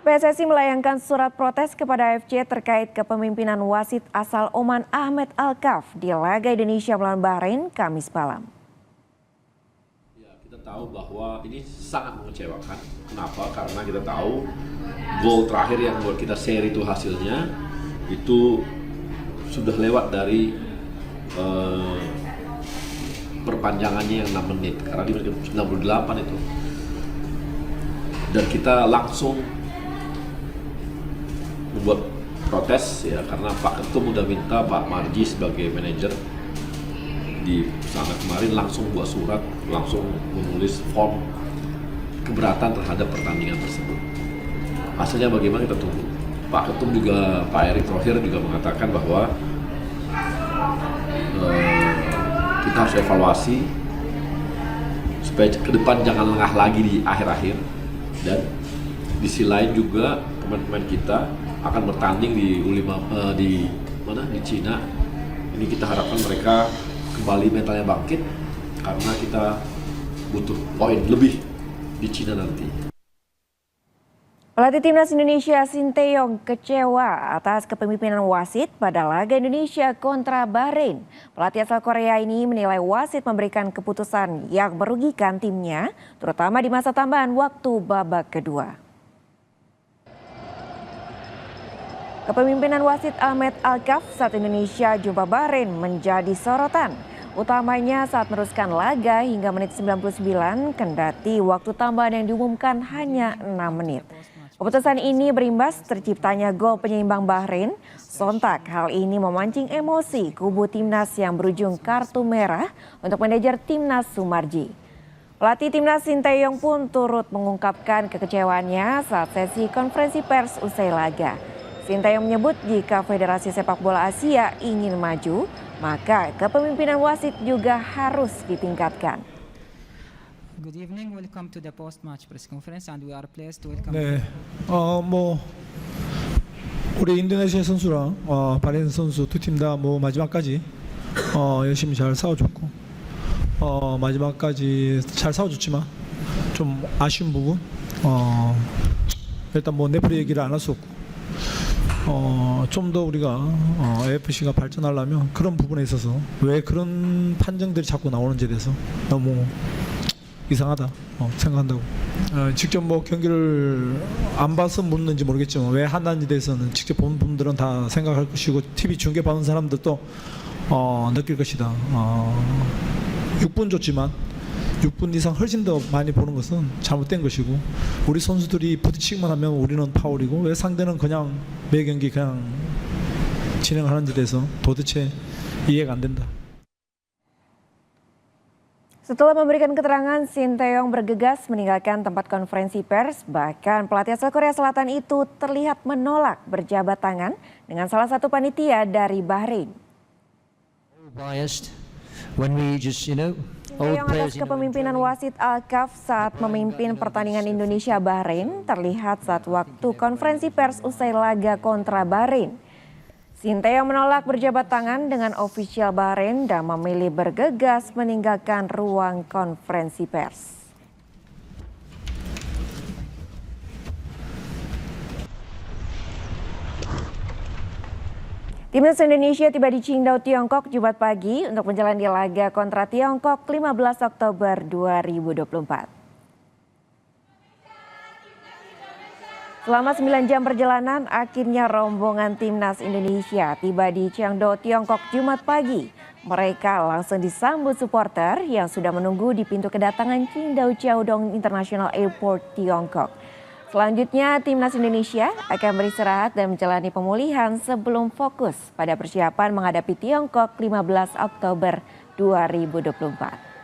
PSSI melayangkan surat protes kepada AFC terkait kepemimpinan wasit asal Oman Ahmed Alkaf di laga Indonesia melawan Bahrain Kamis malam. Ya, kita tahu bahwa ini sangat mengecewakan. Kenapa? Karena kita tahu gol terakhir yang buat kita seri itu hasilnya itu sudah lewat dari perpanjangannya yang 6 menit karena di menit 98 itu. Dan kita langsung membuat protes ya karena Pak Ketum udah minta Pak Marji sebagai manajer di sana kemarin langsung buat surat, langsung menulis form keberatan terhadap pertandingan tersebut. Hasilnya bagaimana kita tunggu. Pak Ketum juga, Pak Erick Thohir juga mengatakan bahwa kita harus evaluasi supaya ke depan jangan lengah lagi di akhir-akhir, dan di sisi lain juga pemain-pemain kita akan bertanding di di Cina. Ini kita harapkan mereka kembali mentalnya bangkit karena kita butuh poin lebih di Cina nanti. Pelatih Timnas Indonesia Sinteyong kecewa atas kepemimpinan wasit pada laga Indonesia kontra Bahrain. Pelatih asal Korea ini menilai wasit memberikan keputusan yang merugikan timnya, terutama di masa tambahan waktu babak kedua. Kepemimpinan wasit Ahmed Alkaf saat Indonesia jumpa Bahrain menjadi sorotan, utamanya saat meneruskan laga hingga menit 99 kendati waktu tambahan yang diumumkan hanya 6 menit. Keputusan ini berimbas terciptanya gol penyeimbang Bahrain. Sontak hal ini memancing emosi kubu Timnas yang berujung kartu merah untuk manajer Timnas Sumarji. Pelatih Timnas Sinteyong pun turut mengungkapkan kekecewaannya saat sesi konferensi pers usai laga. Sinteyong menyebut jika Federasi Sepak Bola Asia ingin maju, maka kepemimpinan wasit juga harus ditingkatkan. Good evening. Welcome to the post-match press conference, and we are pleased to welcome. 네, 우리 인도네시아 선수랑 바레인 선수 두 팀 다 마지막까지 열심히 잘 싸워줬고 마지막까지 잘 싸워줬지만 좀 아쉬운 부분 일단 레프리 얘기를 안 할 수 없고 좀 더 우리가 AFC가 발전하려면 그런 부분에 있어서 왜 그런 판정들이 자꾸 나오는지에 대해서 너무 이상하다 생각한다고. 직접 경기를 안 봐서 묻는지 모르겠지만 왜 하나인지 대해서는 직접 본 분들은 다 생각할 것이고 TV 중계 받는 사람들도 느낄 것이다. 6분 줬지만 6분 이상 훨씬 더 많이 보는 것은 잘못된 것이고, 우리 선수들이 부딪히기만 하면 우리는 파울이고 왜 상대는 그냥 매 경기 그냥 진행하는지 대해서 도대체 이해가 안 된다. Setelah memberikan keterangan, Sinteyong bergegas meninggalkan tempat konferensi pers. Bahkan pelatih asal Korea Selatan itu terlihat menolak berjabat tangan dengan salah satu panitia dari Bahrain. Sinteyong atas kepemimpinan wasit Alkaf saat memimpin pertandingan Indonesia-Bahrain terlihat saat waktu konferensi pers usai laga kontra Bahrain. Sinteyong menolak berjabat tangan dengan ofisial Bahrain dan memilih bergegas meninggalkan ruang konferensi pers. Timnas Indonesia tiba di Qingdao, Tiongkok Jumat pagi untuk menjalani laga kontra Tiongkok 15 Oktober 2024. Selama 9 jam perjalanan, akhirnya rombongan Timnas Indonesia tiba di Qingdao, Tiongkok Jumat pagi. Mereka langsung disambut supporter yang sudah menunggu di pintu kedatangan Qingdao Chiaodong International Airport, Tiongkok. Selanjutnya, Timnas Indonesia akan beristirahat dan menjalani pemulihan sebelum fokus pada persiapan menghadapi Tiongkok 15 Oktober 2024.